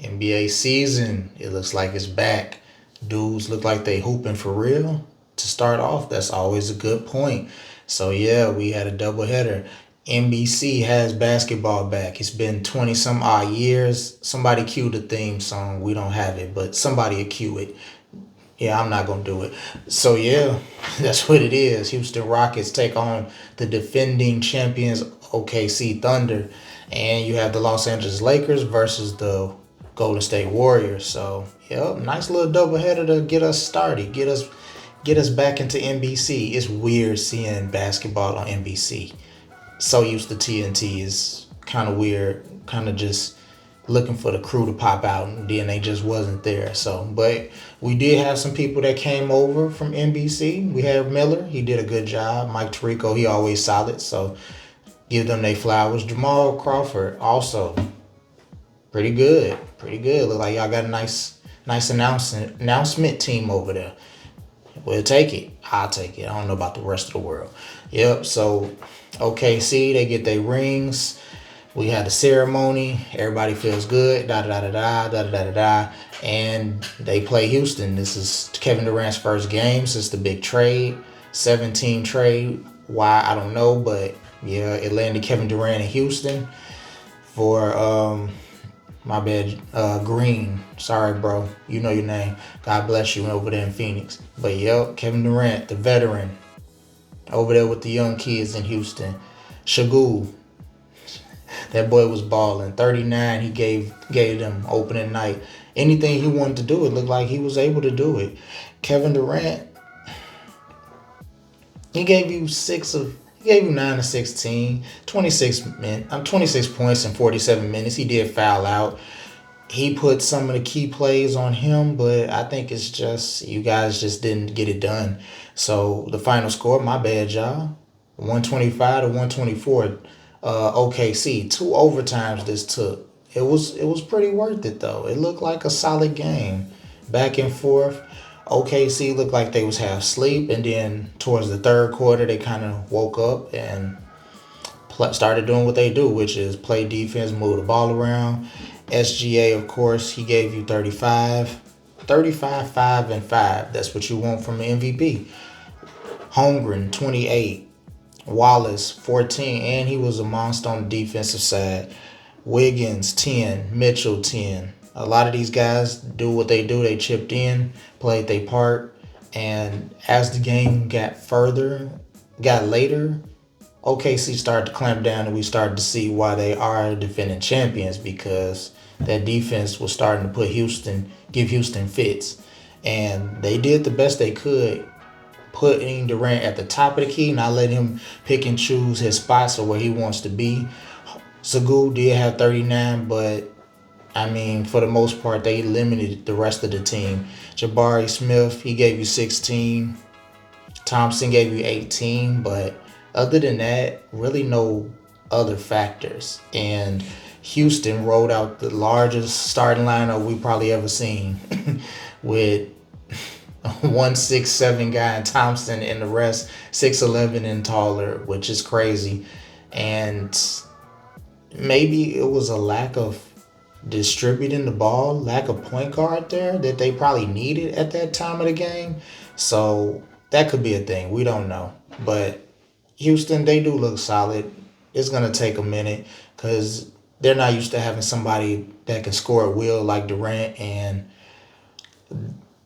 NBA season, it looks like it's back. Dudes look like they hooping for real to start off. That's always a good point. So yeah, we had a doubleheader. NBC has basketball back. It's been 20 some odd years. Somebody cue the theme song. We don't have it, but somebody will cue it. Yeah, I'm not gonna do it. So yeah, that's what it is. Houston Rockets take on the defending champions OKC Thunder, and you have the Los Angeles Lakers versus the Golden State Warriors. So yep, nice little doubleheader to get us started, get us back into NBC. It's weird seeing basketball on NBC. So used to TNT is kind of weird, kind of just looking for the crew to pop out, and then they just wasn't there. So, but we did have some people that came over from NBC. We had Miller, he did a good job. Mike Tirico, he always solid. So give them their flowers. Jamal Crawford also pretty good, pretty good. Look like y'all got a nice announcement team over there. We'll take it. I'll take it. I don't know about the rest of the world. Yep. So OKC, they get their rings. We had the ceremony. Everybody feels good. Da da da da da da da da da. And they play Houston. This is Kevin Durant's first game since the big trade. 17 trade. Why, I don't know, but yeah, it landed Kevin Durant in Houston for my bad, Green. Sorry, bro. You know your name. God bless you over there in Phoenix. But yep, Kevin Durant, the veteran, over there with the young kids in Houston. Shagul, that boy was balling. 39, he gave them opening night. Anything he wanted to do, it looked like he was able to do it. Kevin Durant, he gave you 9 of 16, 26 points in 47 minutes. He did foul out. He put some of the key plays on him, but I think it's just you guys just didn't get it done. So the final score, my bad, y'all. 125 to 124. OKC. 2 overtimes this took. It was pretty worth it though. It looked like a solid game. Back and forth. OKC looked like they was half asleep, and then towards the third quarter they kind of woke up and started doing what they do, which is play defense, move the ball around. SGA, of course, he gave you 35, 5, and 5. That's what you want from an MVP. Holmgren, 28. Wallace, 14, and he was a monster on the defensive side. Wiggins, 10. Mitchell, 10. A lot of these guys do what they do. They chipped in, played their part, and as the game got later, OKC started to clamp down, and we started to see why they are defending champions, because that defense was starting to give Houston fits. And they did the best they could, putting Durant at the top of the key, not letting him pick and choose his spots or where he wants to be. Segou did have 39, but I mean, for the most part, they limited the rest of the team. Jabari Smith, he gave you 16. Thompson gave you 18, but other than that, really no other factors. And Houston rolled out the largest starting lineup we probably ever seen with 167 guy in Thompson and the rest 6'11 and taller, which is crazy. And maybe it was a lack of distributing the ball, lack of point guard there that they probably needed at that time of the game. So that could be a thing. We don't know. But Houston, they do look solid. It's going to take a minute because they're not used to having somebody that can score at will like Durant, and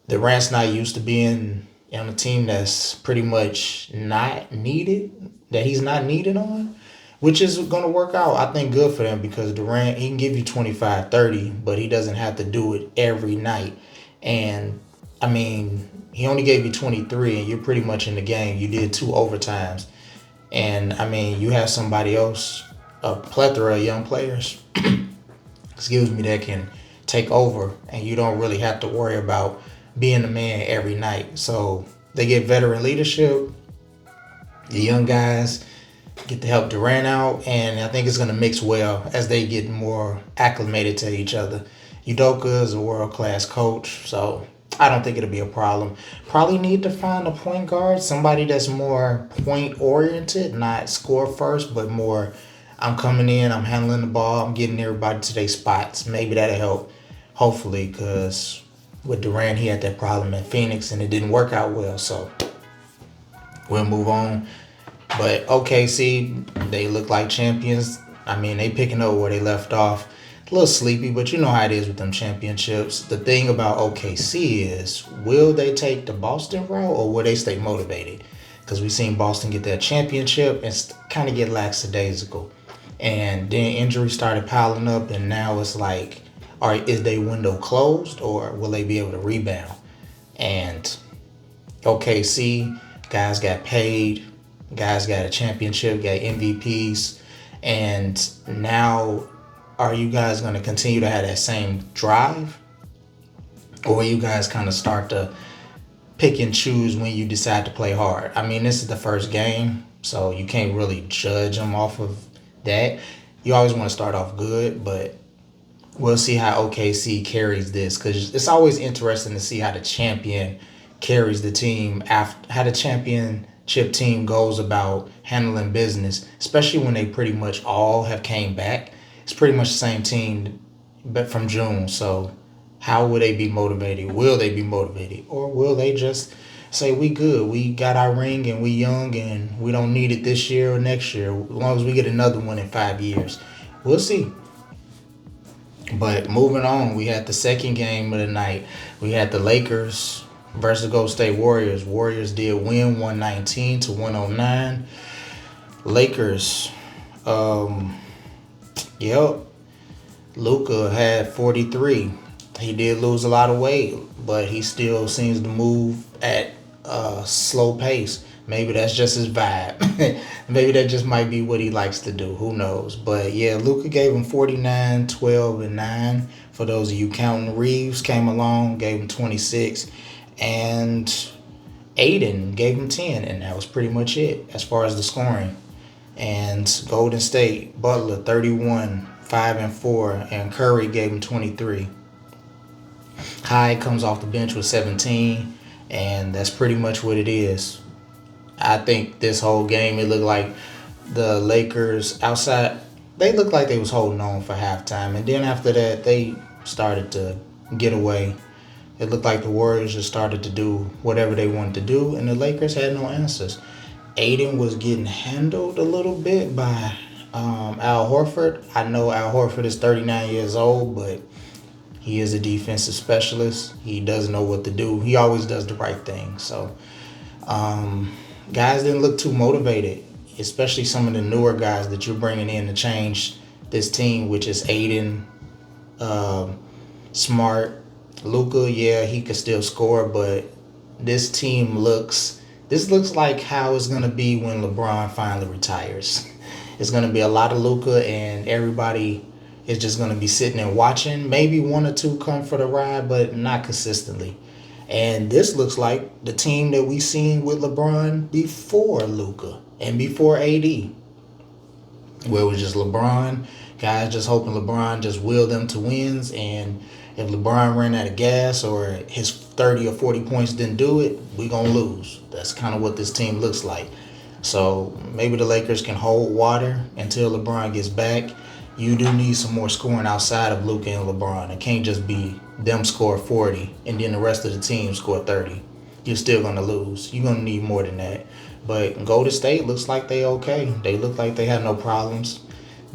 Durant's not used to being on a team that's pretty much not needed, that he's not needed on, which is going to work out, I think, good for them, because Durant, he can give you 25, 30, but he doesn't have to do it every night. And, I mean, he only gave you 23, and you're pretty much in the game. You did 2 overtimes. And, I mean, you have somebody else, a plethora of young players, excuse me, that can take over, and you don't really have to worry about being the man every night. So they get veteran leadership. The young guys get to help Durant out, and I think it's going to mix well as they get more acclimated to each other. Udoka is a world-class coach, so I don't think it'll be a problem. Probably need to find a point guard, somebody that's more point-oriented, not score first, but more I'm coming in, I'm handling the ball, I'm getting everybody to their spots. Maybe that'll help. hopefully, because with Durant, he had that problem in Phoenix and it didn't work out well. So we'll move on. But OKC, they look like champions. I mean, they picking up where they left off. A little sleepy, but you know how it is with them championships. The thing about OKC is, will they take the Boston route or will they stay motivated? Because we seen Boston get that championship and kind of get lackadaisical. And then injuries started piling up, and now it's like, all right, is their window closed or will they be able to rebound? And OKC, guys got paid, guys got a championship, got MVPs, and now are you guys going to continue to have that same drive? Or you guys kind of start to pick and choose when you decide to play hard? I mean, this is the first game, so you can't really judge them off of that. You always want to start off good, but we'll see how OKC carries this, because it's always interesting to see how the champion carries the team, after how the championship team goes about handling business, especially when they pretty much all have came back. It's pretty much the same team but from June. So how will they be motivated? Will they be motivated? Or will they just say, we good, we got our ring and we young and we don't need it this year or next year, as long as we get another one in 5 years? We'll see. But moving on, we had the second game of the night. We had the Lakers versus Golden State Warriors. Warriors did win 119-109. Lakers, yep, Luka had 43. He did lose a lot of weight, but he still seems to move at a slow pace. Maybe that's just his vibe. Maybe that just might be what he likes to do. Who knows? But yeah, Luka gave him 49, 12, and 9. For those of you counting, Reeves came along, gave him 26. And Aiden gave him 10. And that was pretty much it as far as the scoring. And Golden State, Butler, 31, 5 and 4. And Curry gave him 23. Hyde comes off the bench with 17. And that's pretty much what it is. I think this whole game, it looked like the Lakers outside, they looked like they was holding on for halftime. And then after that, they started to get away. It looked like the Warriors just started to do whatever they wanted to do, and the Lakers had no answers. Aiden was getting handled a little bit by Al Horford. I know Al Horford is 39 years old, but he is a defensive specialist. He doesn't know what to do. He always does the right thing. So, guys didn't look too motivated, especially some of the newer guys that you're bringing in to change this team, which is Aiden, Smart, Luka. Yeah, he could still score, but this looks like how it's going to be when LeBron finally retires. It's going to be a lot of Luka, and everybody is just going to be sitting and watching. Maybe one or two come for the ride, but not consistently. And this looks like the team that we seen with LeBron before Luka and before AD, where it was just LeBron, guys just hoping LeBron just willed them to wins. And if LeBron ran out of gas or his 30 or 40 points didn't do it, we going to lose. That's kind of what this team looks like. So maybe the Lakers can hold water until LeBron gets back. You do need some more scoring outside of Luka and LeBron. It can't just be them score 40 and then the rest of the team score 30. You're still going to lose. You're going to need more than that. But Golden State looks like they okay. They look like they have no problems.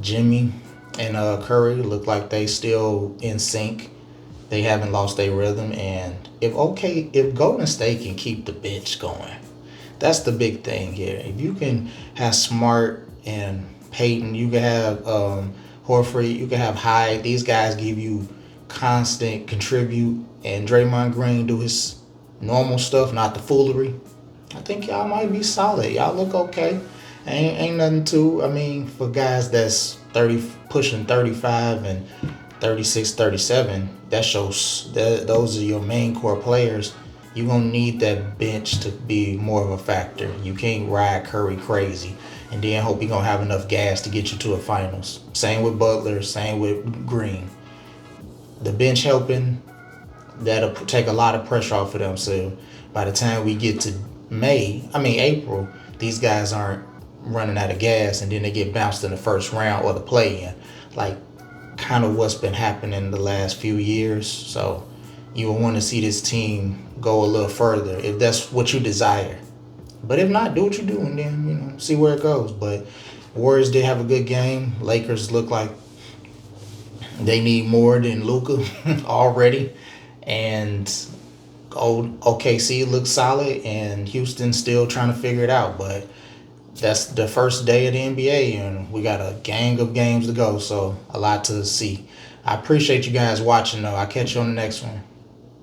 Jimmy and Curry look like they still in sync. They haven't lost their rhythm. And if Golden State can keep the bench going, that's the big thing here. If you can have Smart and Peyton, you can have Horford, you can have Hyde. These guys give you constant contribute, and Draymond Green do his normal stuff, not the foolery. I think y'all might be solid. Y'all look okay. Ain't nothing to, I mean, for guys that's 30, pushing 35 and 36, 37, that shows that those are your main core players. You're going to need that bench to be more of a factor. You can't ride Curry crazy and then hope you're going to have enough gas to get you to a finals. Same with Butler, same with Green. The bench helping, that'll take a lot of pressure off of them. So by the time we get to April, these guys aren't running out of gas and then they get bounced in the first round or the play-in. Like kind of what's been happening the last few years. So you will want to see this team go a little further if that's what you desire. But if not, do what you do and then, see where it goes. But Warriors did have a good game. Lakers look like they need more than Luka already. And old OKC looks solid, and Houston's still trying to figure it out. But that's the first day of the NBA, and we got a gang of games to go, so a lot to see. I appreciate you guys watching, though. I'll catch you on the next one.